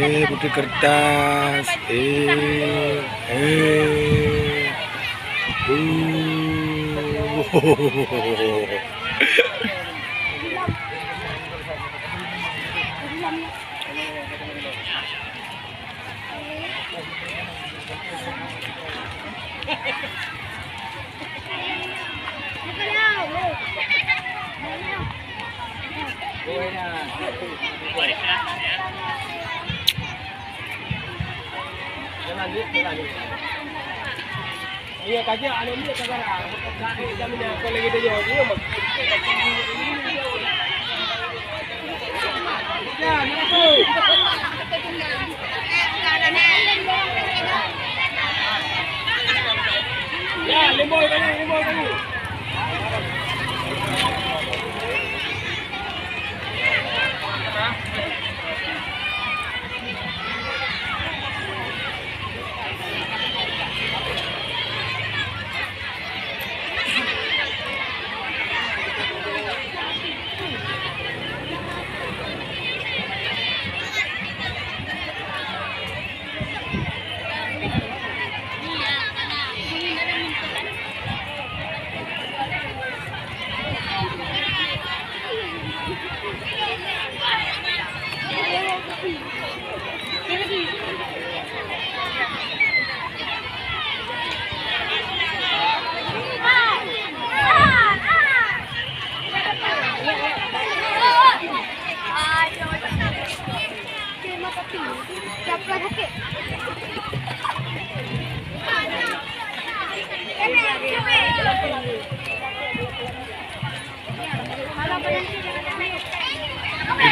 Putih kertas. Iya kaji anu ni kagak jamnya kalau gitu je dia mak. Ya, niku. Ya, limau tadi.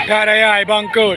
Tidak ada ya, bangkut.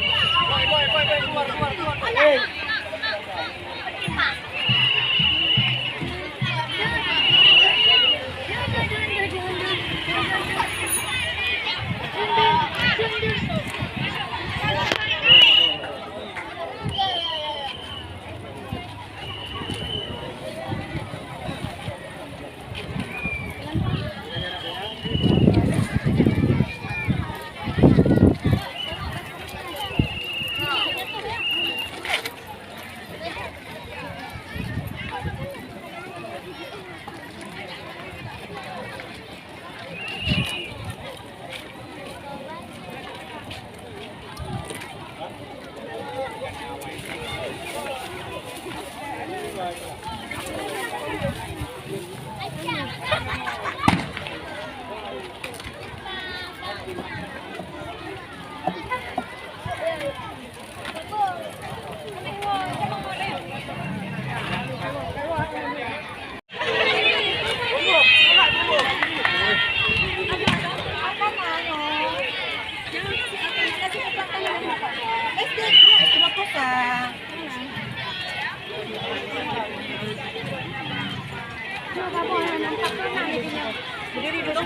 Berdiri dulu.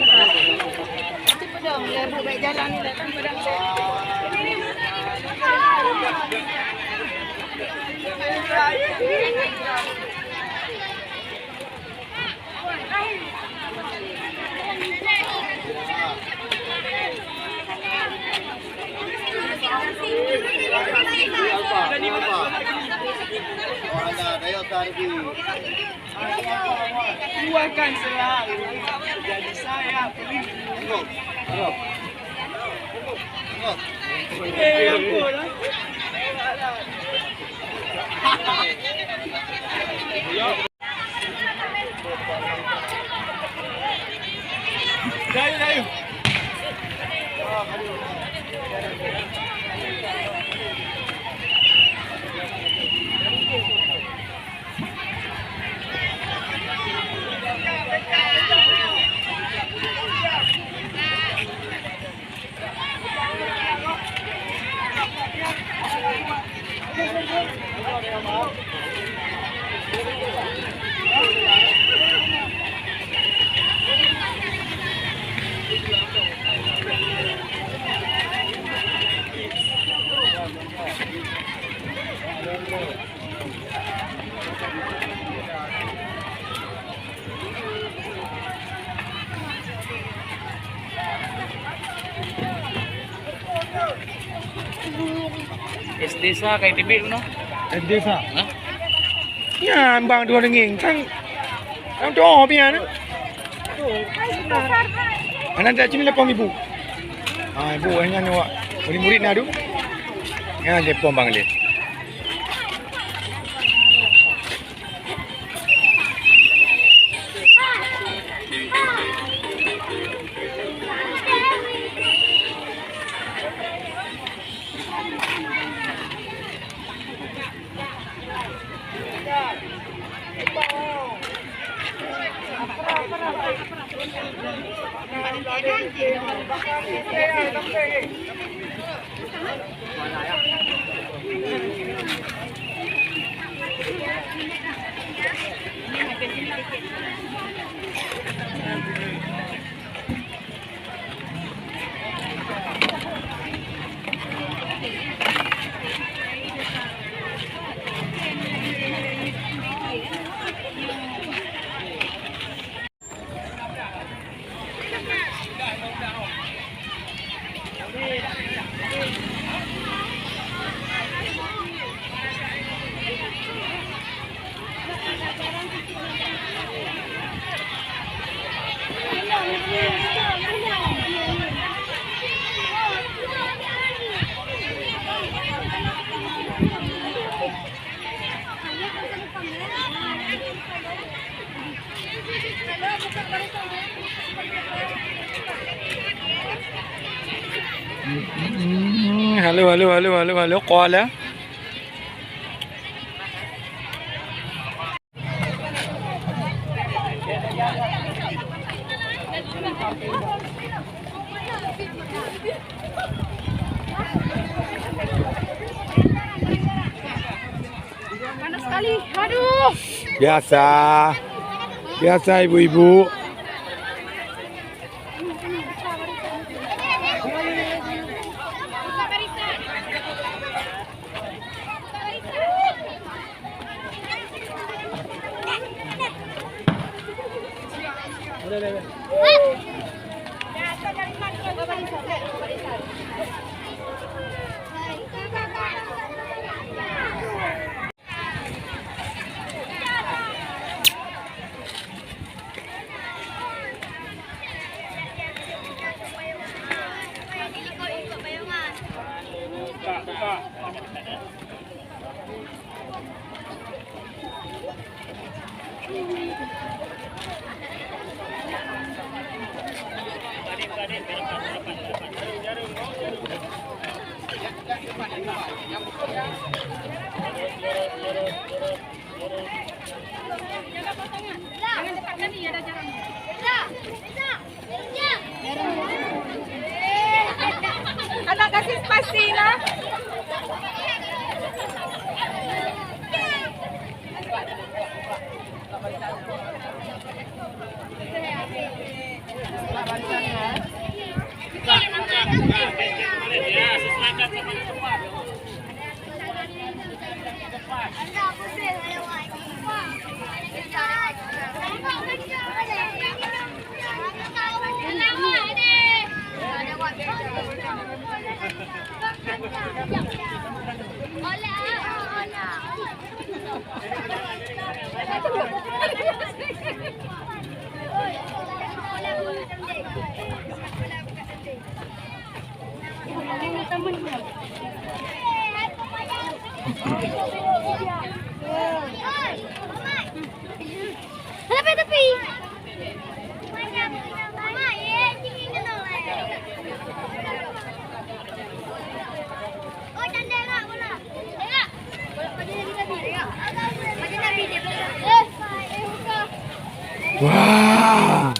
Cepat dong, biar baik jalan ni lah. Padang buahkan selalu jadi saya pilih. Dayu. Es desa kay TV no. Desa. Ha? Yan bang dua ringing kan. Ang doa pian. Anak tak cini lepong ibu. Ibu hanya nyawa. Murid-murid nadu. Yang lepong bang le. Halo, qala. Panas sekali. Aduh. Biasa. Biasa ibu-ibu. Jangan dekatkan nih, ada jaraknya. Anak kasih spasi lah. Tapi. Wah.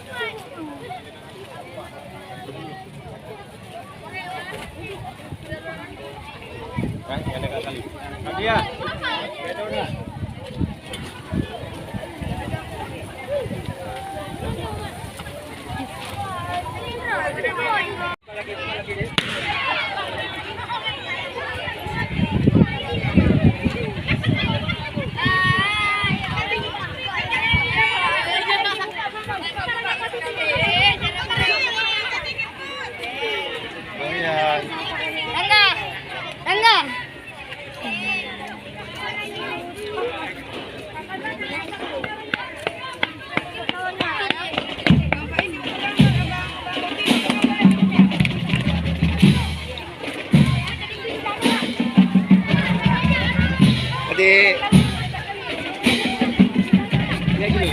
Dek. Ya gini.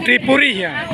Tripuri ya.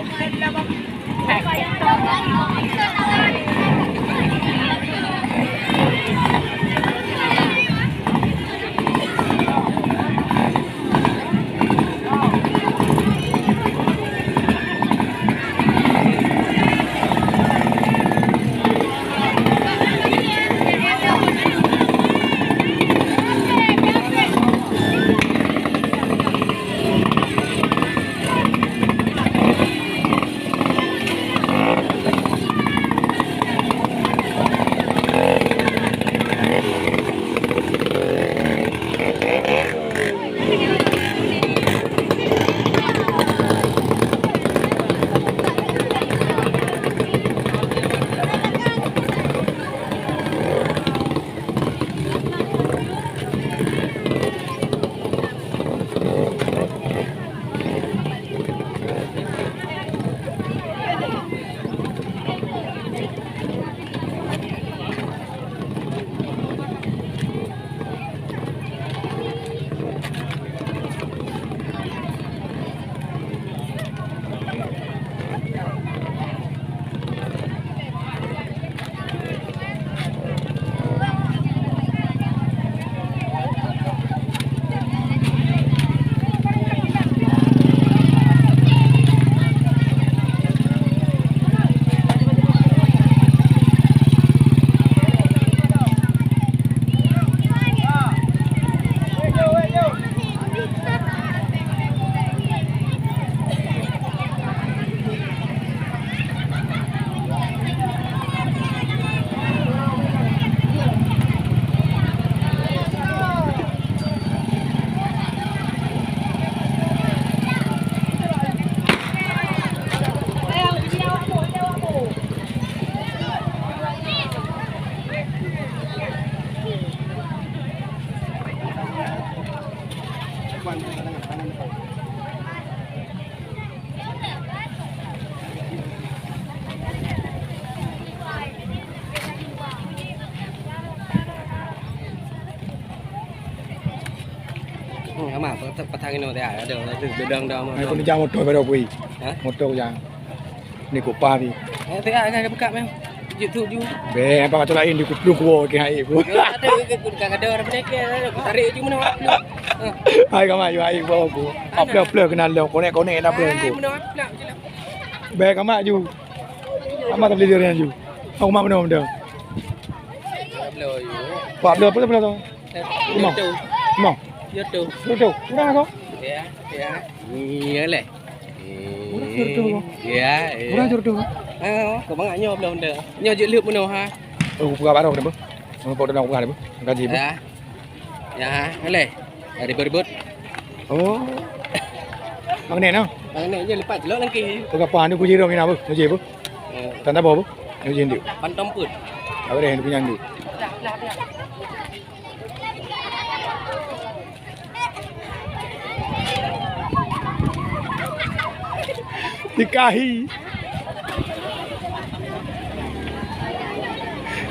Ama patang ini ada bedang dah. Ai kau ni jangan motor pada aku. Motor aku jangan. Ni kau pavi. Teh ada buka mem. Jitu ju. Be apa kata lain di kudu kuo ke hai ku. Ada ke ada orang mereka tarik ju mana. Hai kau mai hai ku aku. Apa kenal lo kau ni dah plan ku. Be kau mai ju. Ama tak boleh dia ju. Aku mak mana Lo yo. Pak belah tu. Limau. Tu. Limau. Yo tu. Tu. Kurang aku. Ya, ya. Iya le. Orang jur tu. Ya. Kurang jur tu. Kau bang nyo belum dah. Nyo je liuk meno ha. Oh, buka barang dah. Mau dah nak buka dah. Gaji. Ya. Ya, le. Ada berebut. Oh. Bang Nen ah. Bang ni je lepas jelok lagi. Buka pan ni kuji rom ni apa? Kuji apa? Tanda apa? Kuji ni. Pantom put. Apa dah ni punya ni.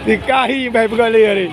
Dikahi baik bergali hari.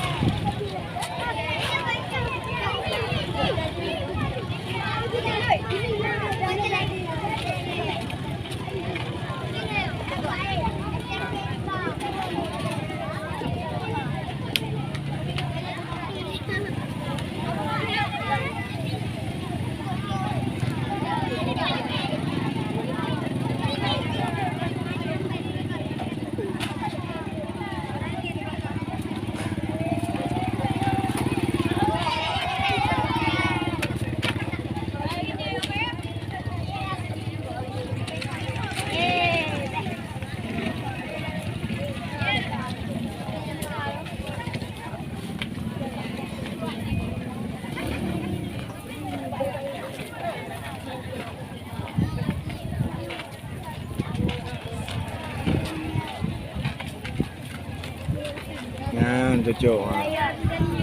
Nah, cucuk.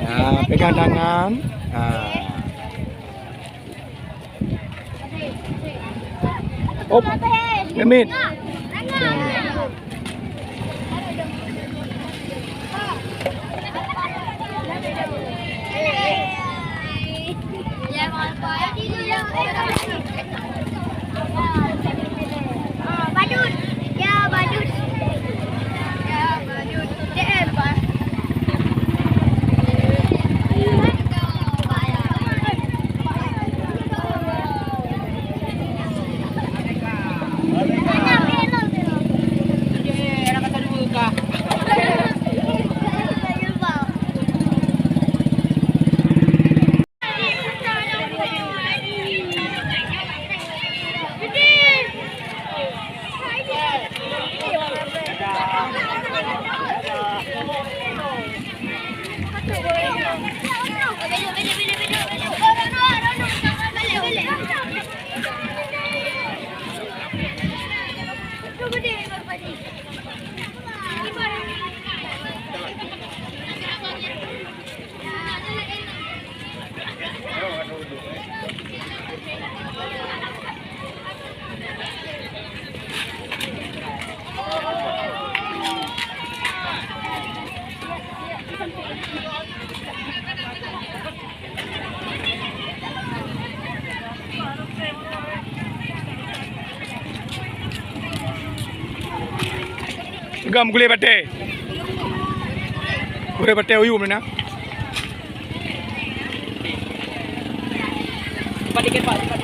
Nah, pegang tangan. Op. Lemit. Badut. Ya, badut. Ya, badut. DM, Pak. Gam gule batte. Gule batte uyu mana? Cepat dikit Pak, cepat.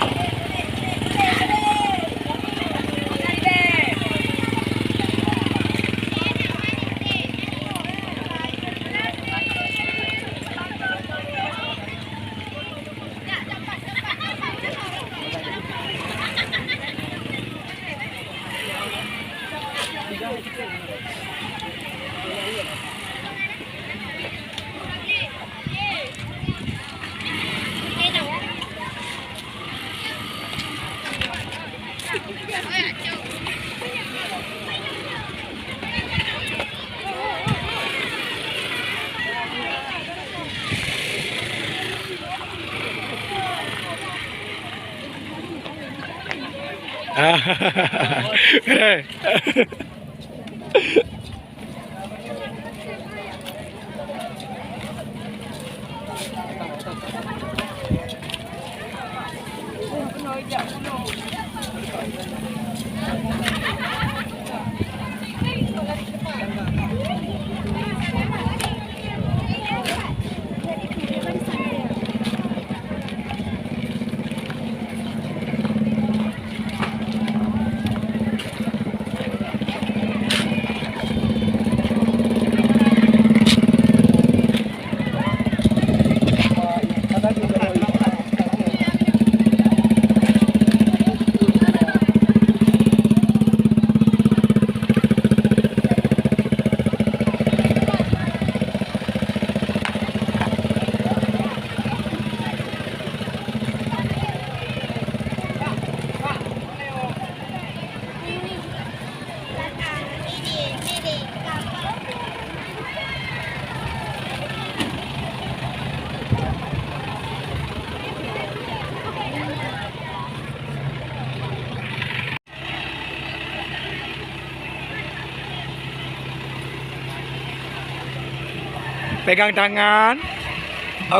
Pegang tangan.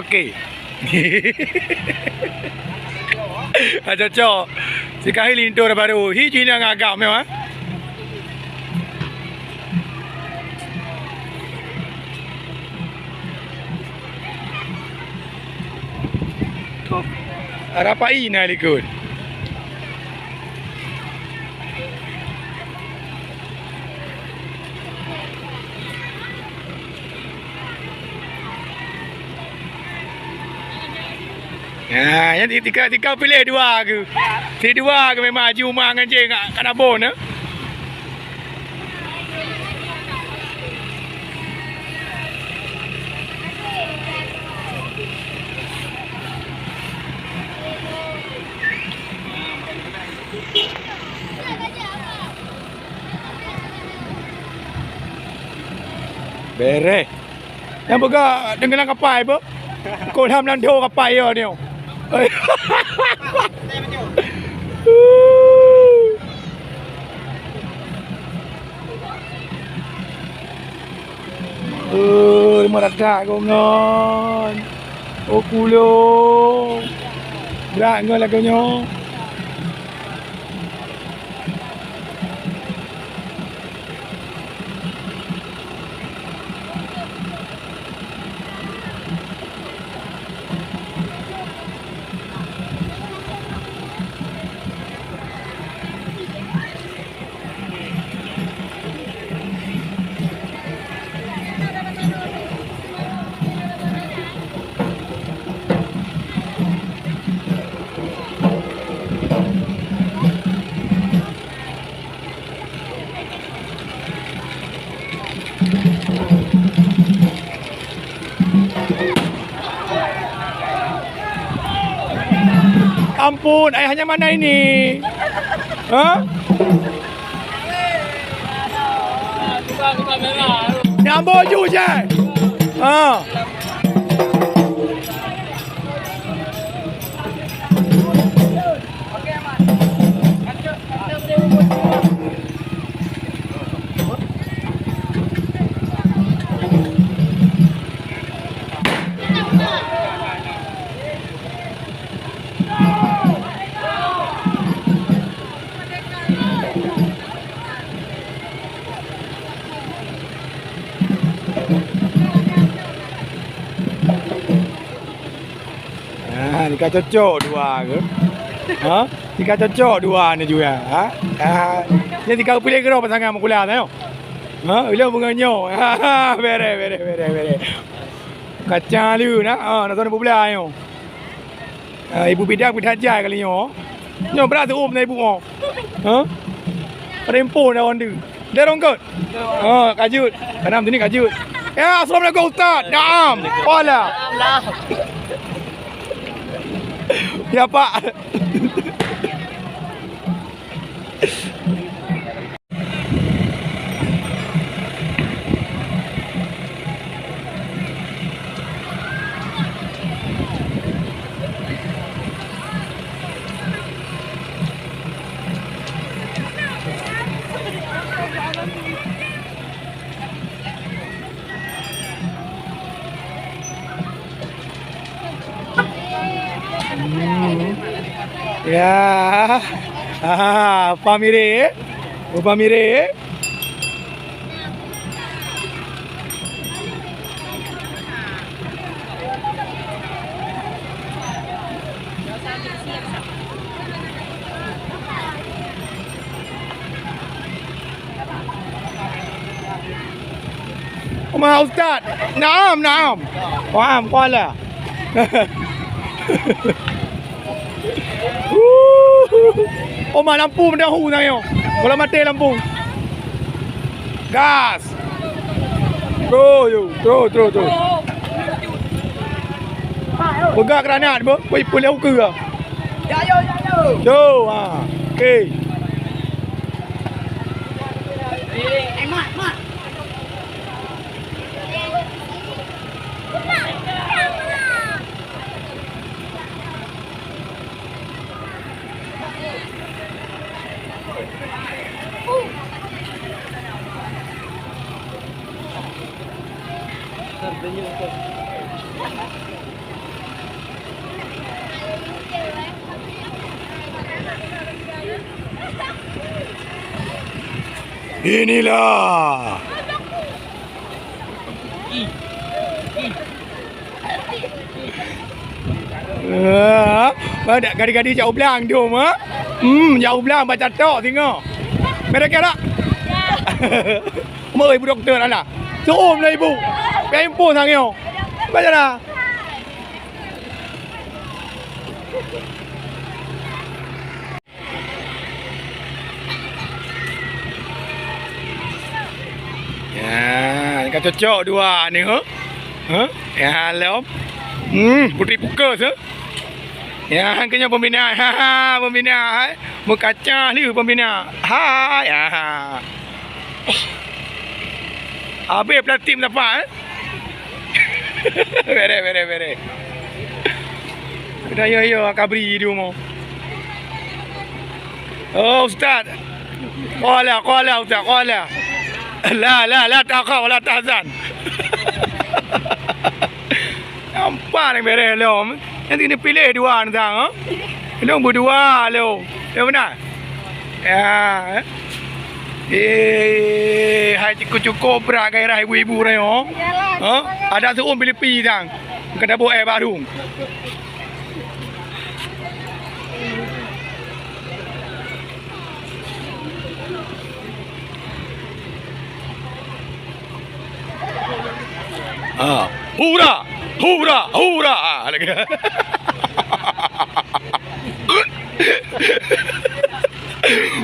Okey. Cocok. Si kahil lintur baru. Hi Cina ngagak memang. Rapai ina likut. Yang tiga pilih dua ke. Si dua ke memang haji umar dengan cik kat nabon eh. Beres. Yang bergerak dengan kapal apa? Kau dah melandau kapal ya ni. Meradak kau ngon. Oh kulung. Berat ngon lagunya. Ampun, ayahnya mana ini? Hah? Nyambut je je. Ha. Jika cocok dua ke? Ha? Jika cocok dua ni juga. Ha? Ni jika pilih kerana pasangan makulah tahu. Ha? Bila bunganyo. Ha, bere. Kacang lu nak. Ha, nak tahu belah yo. Ibu bidak bidajai kali yo. Nyo berat tu na ibu oh. Ha? Rempo dah ondu. Dia rongkot. Ha, kajut. Kanam sini kajut. Ya, assalamualaikum Ustaz. Naam. Wala. Ya Pak. Ya, pamire, pamire. Ma Ustaz, naam. Faham, kuala. Oh mak lampu mendahu saya. Kalau mati lampu. Gas. Terus. Pegang granat apa? Boleh ukur ke? Ya. Jom. Okey. Mak. Inilah. Ada gadis-gadis jauh belang tu mah. Jauh belang baca tok tengok. Mereka tak? Mời ibu doktor lah. So ôm lah ibu. Biar info sang yo. Baca dah. Ya, ini kan cocok dua ni, ha? Ya, lom. Putri puka se. Ya, hangkanya pembina. Ha, pembina. Mengkaca ni pembina. Ha, ya. Habis platin dapat. Bere. Dah yo kabri dia mau. Oh, ustaz. Qala ustaz, qala. La taqaw wala tahzan. Nampak ni beres lo. Nanti ni pilih dua ni sang, ha? Lo berdua lo. Ya benar? Ya. Hai cukup berat gairah ibu-ibu ni, oh. Ha? Ada seorang pilih pi sang. Kena buat air baru. Hura! Lagi.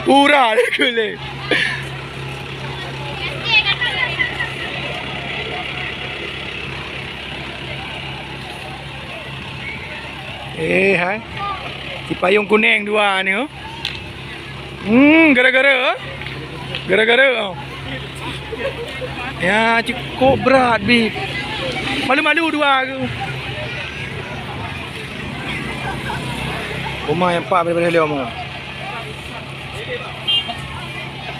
Hura lagi. Hai. Si payung kuning dua ni, oh. Gara-gara. Ya, cukup berat, Bib. Malu-malu dua ke. Rumah yang pak daripada Helio mau.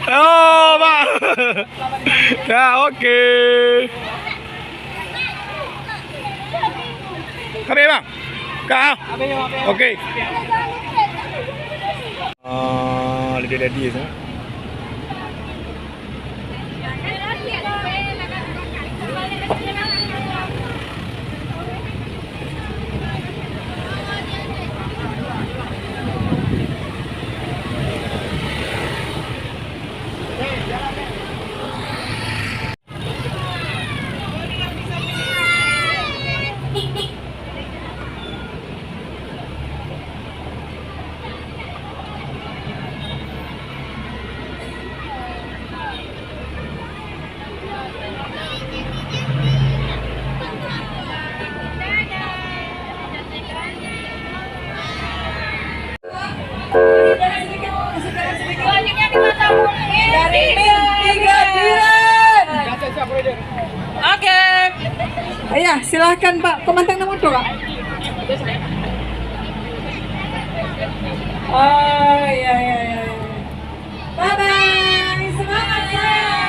Oh, Pak. Ya, okey. Habis, Bang? Kau? Okey. Lady tu. Dari Mil 3 Biren. Oke. Ayah, silahkan Pak. Komandang nomor 2. Oh, iya. Bye-bye. Semangat sayang.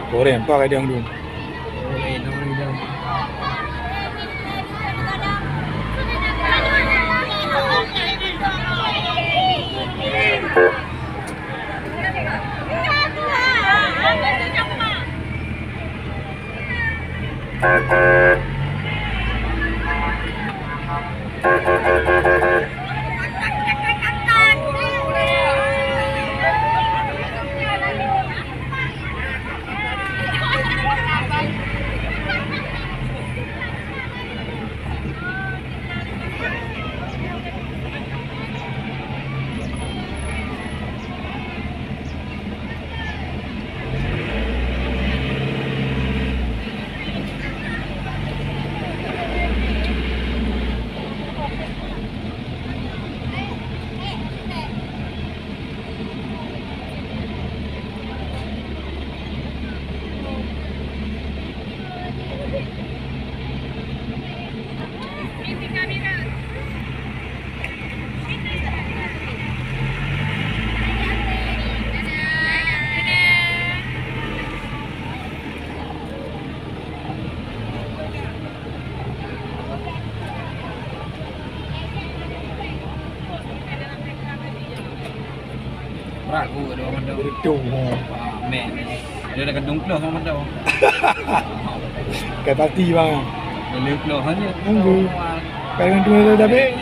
Goreng apa kadang tu? Berat aku ada orang mandau. Berdung. Man. Dia dah kandung close orang mandau. Kat parti bang. Dia close hanya. Tunggu. Kalian dua tu dah baik.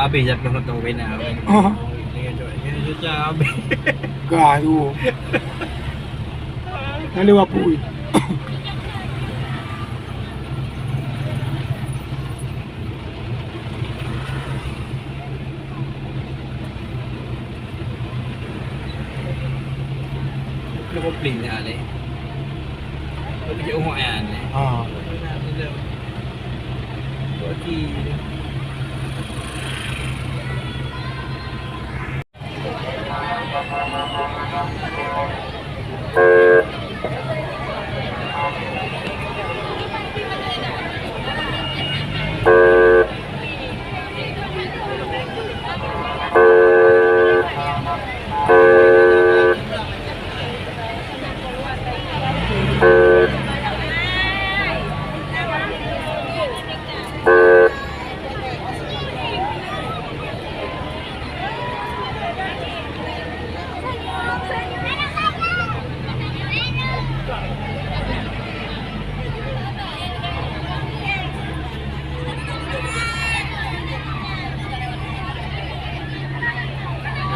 habis je aku tahu benar. Ah. Dia cuaca habis. Gah tu. Ada apa ni? Dia komplain dah le. Kau kerja rumah kan. Ha. Bagi.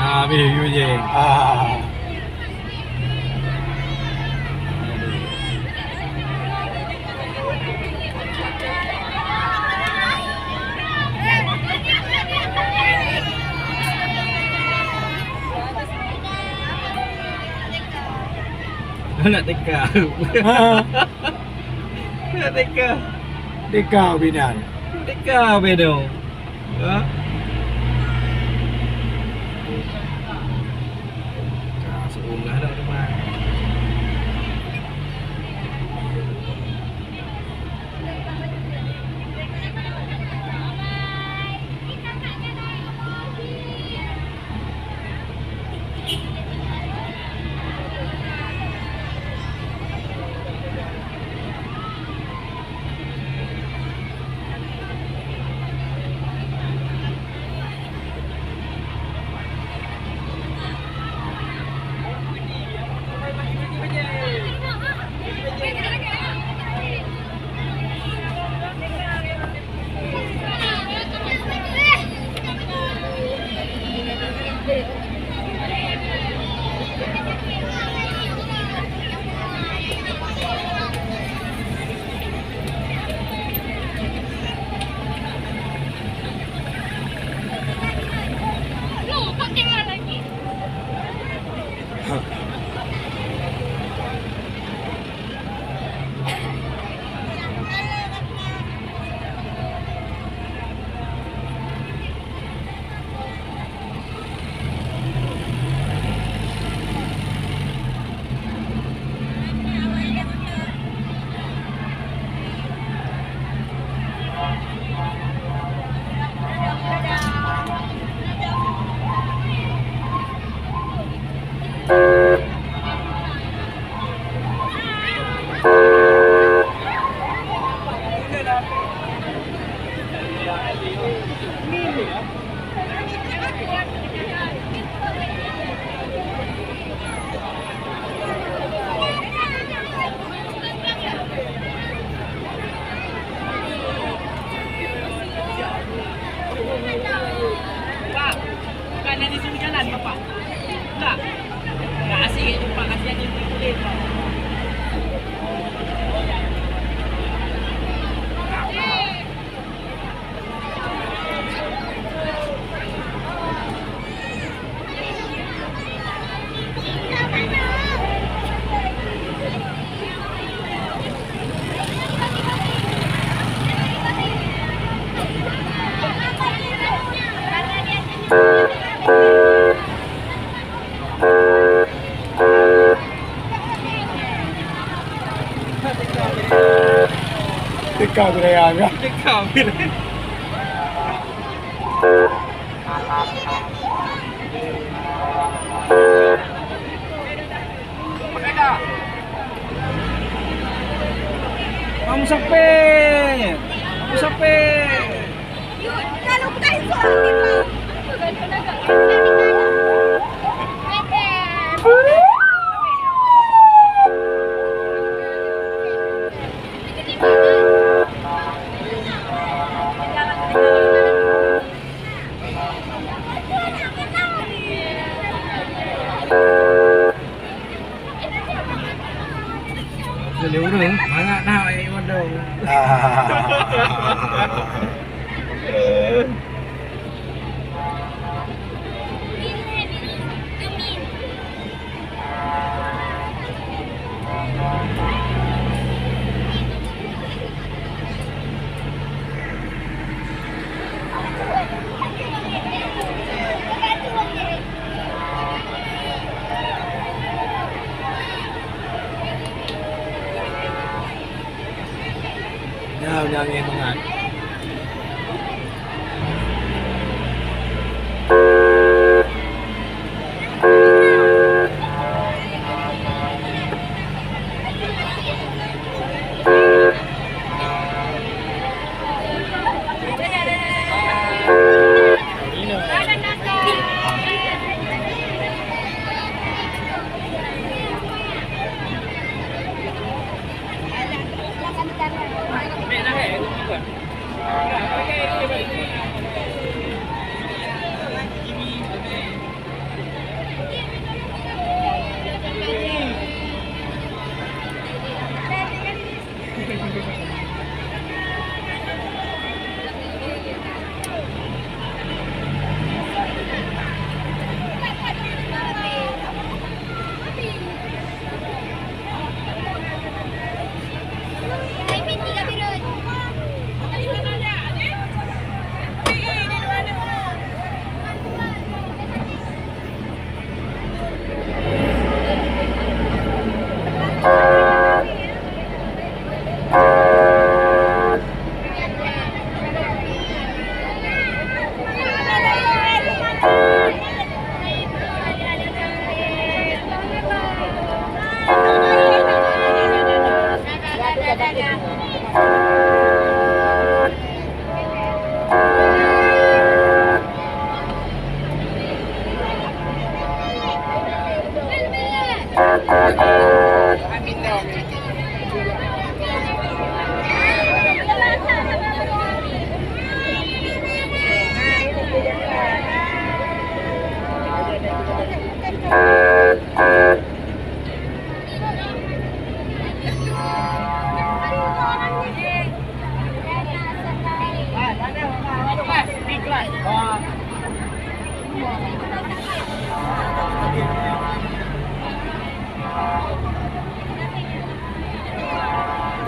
Habis view je. Ah. Kau nak teka. Ha. Nak teka. Dekau binan. Teka bedo. Ha? Seolah dah depan. Pak, bukan dari sini jalan Bapak. Tak. Tak asyik Pak, kasihan dia boleh Pak. Dekau tu dah ya. Teka bila. Kamu sampai. Kamu sampai. Kalau bukan soal Seluruh banyak nak air modal. Ya, jangan banget.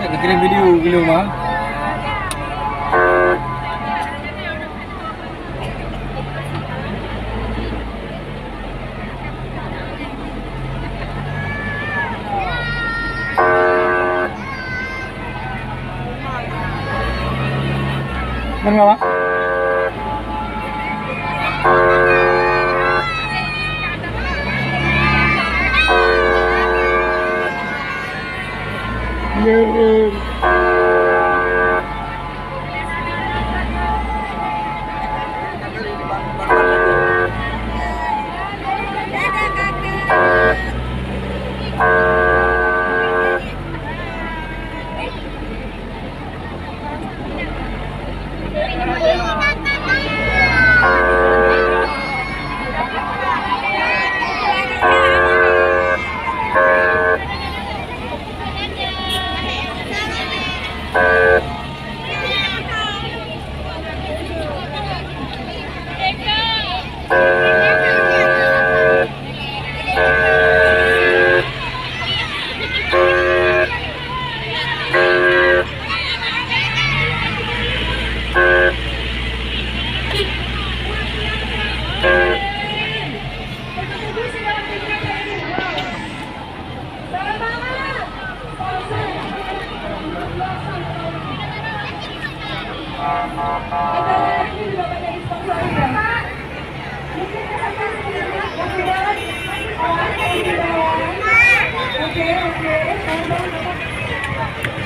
Tak kirim video gila mah. Mana mah?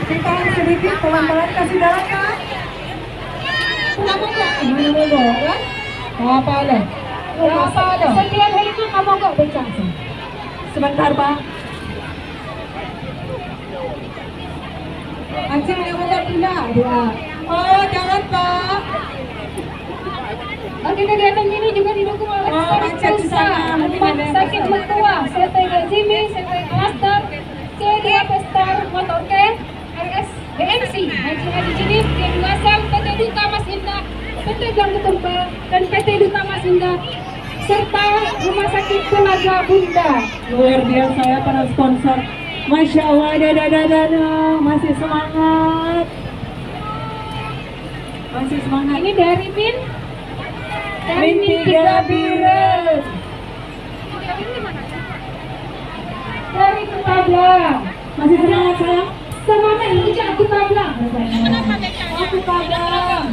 Kita sedikit pelan-pelan kasih jalan kan? Kamu nggak? Mana mogok kan? Apa ada? Apa ada? Setiap hari itu kamu mogok becak. Sebentar bang. Anjing boleh mogok tidak? Dia. Oh jangan pak. Oke, kegiatan ini juga didukung oleh Macet di sana, sakit mertua, serta Jimmy, serta Cluster, C2 Pesta Motor Haji Jenip, Dewasang, PT Duta Mas Indah, PT Gang Ketumbar, dan PT Duta Mas Indah, serta Rumah Sakit Telaga Bunda. Luar biasa ya para sponsor. Masya Allah, masih semangat. Masih semangat. Ini dari Min 3 Biren. Dari Ketablang. Masih semangat sayang? Semangat itu jangan Ketablang. Aku Ketablang.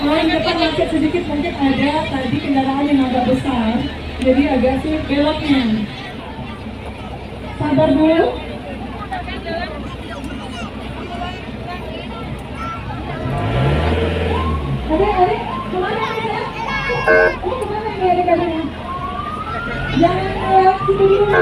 Selain depan macet sedikit mungkin ada tadi kendaraan yang agak besar, jadi agak sulit beloknya. Sabar dulu. Adik, kemana ada? Oh, kemana ini adik-adiknya? Jangan lewat situ dulu.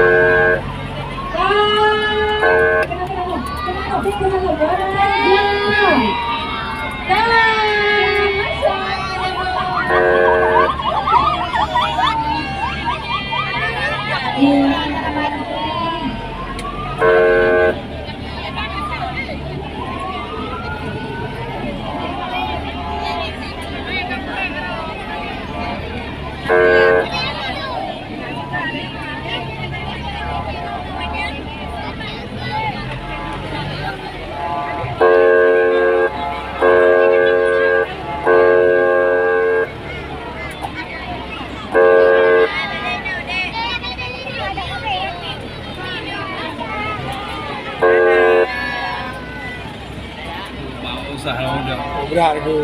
Berat aku.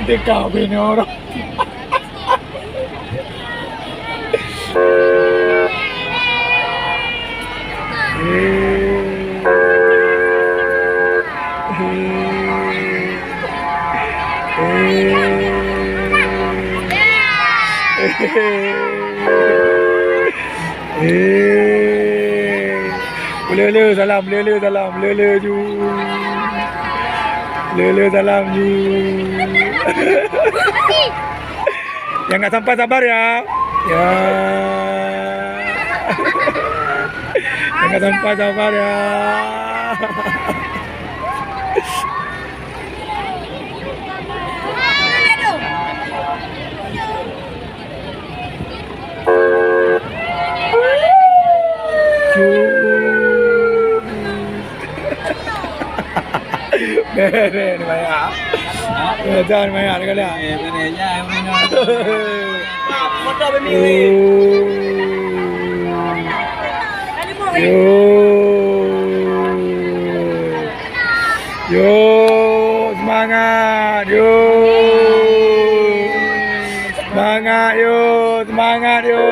Dekau bini orang. Lele salam, lele salam, lele ju. Lele salam ju. Yang nggak sampai sabar ya. Ya. Yang nggak sampai sabar ya. Beren banyak. Jangan banyak kali ya. Benernya bener. Foto Yo, semangat, yo. Semangat, yo, semangat, yo.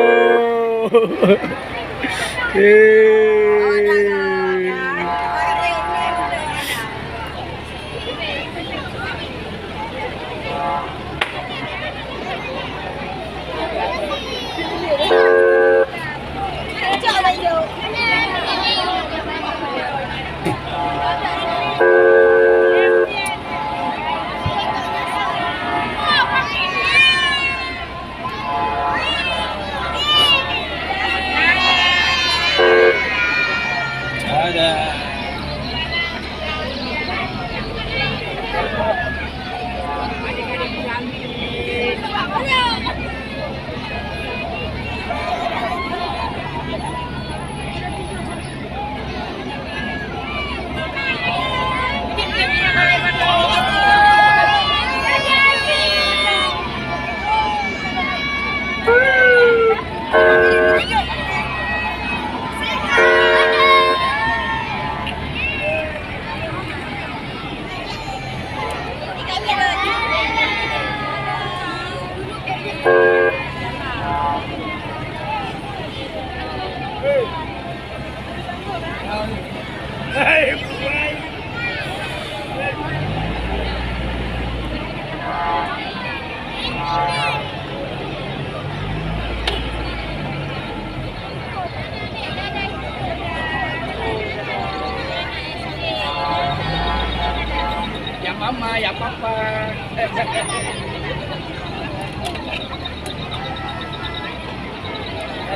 ya papa.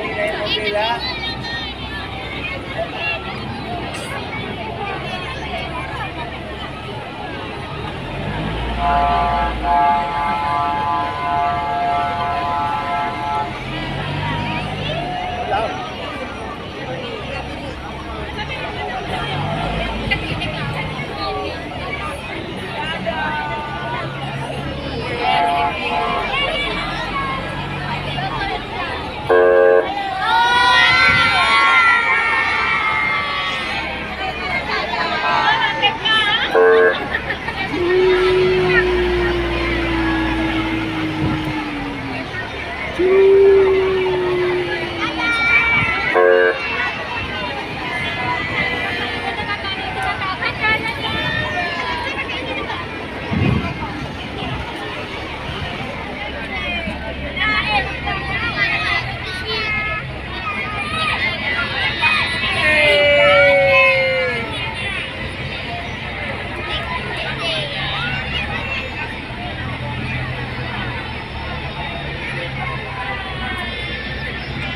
Dari mobil lah.